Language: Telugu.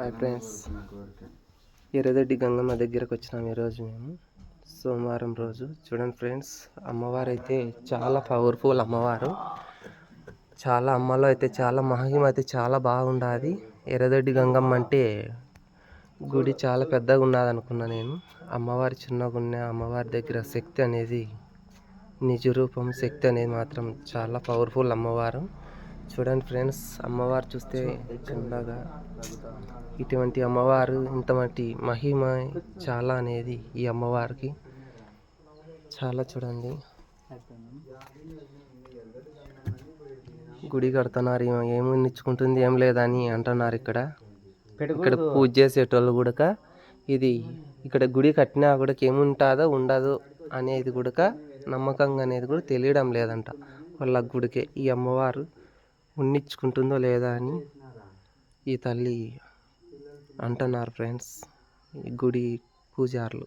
హాయ్ ఫ్రెండ్స్, ఎర్రదొడ్డి గంగమ్మ దగ్గరకు వచ్చినాం ఈరోజు మేము సోమవారం రోజు. చూడండి ఫ్రెండ్స్, అమ్మవారు అయితే చాలా పవర్ఫుల్ అమ్మవారు. చాలా అమ్మలో అయితే చాలా మహిమ అయితే చాలా బాగుండాది. ఎర్రదొడ్డి గంగమ్మ అంటే గుడి చాలా పెద్దగా ఉన్నది అనుకున్నా నేను. అమ్మవారి చిన్నగా ఉన్న అమ్మవారి దగ్గర శక్తి అనేది నిజ రూపం, శక్తి అనేది మాత్రం చాలా పవర్ఫుల్ అమ్మవారు. చూడండి ఫ్రెండ్స్, అమ్మవారు చూస్తే చిన్నగా ఇటువంటి అమ్మవారు ఇంతటి మహిమ చాలా అనేది ఈ అమ్మవారికి చాలా. చూడండి, గుడి కడుతున్నారు, ఏమి నిచ్చుకుంటుంది ఏం లేదని అంటున్నారు. ఇక్కడ పూజ చేసేటోళ్ళు కూడా ఇది ఇక్కడ గుడి కట్టినా కూడా ఏముంటుందో ఉండదు అనేది కూడా నమ్మకంగా అనేది కూడా తెలియడం లేదంట వాళ్ళ గుడికే. ఈ అమ్మవారు ఉన్నిచ్చుకుంటుందో లేదా అని ఈ తల్లి అంటున్నారు ఫ్రెండ్స్, ఈ గుడి పూజారులు.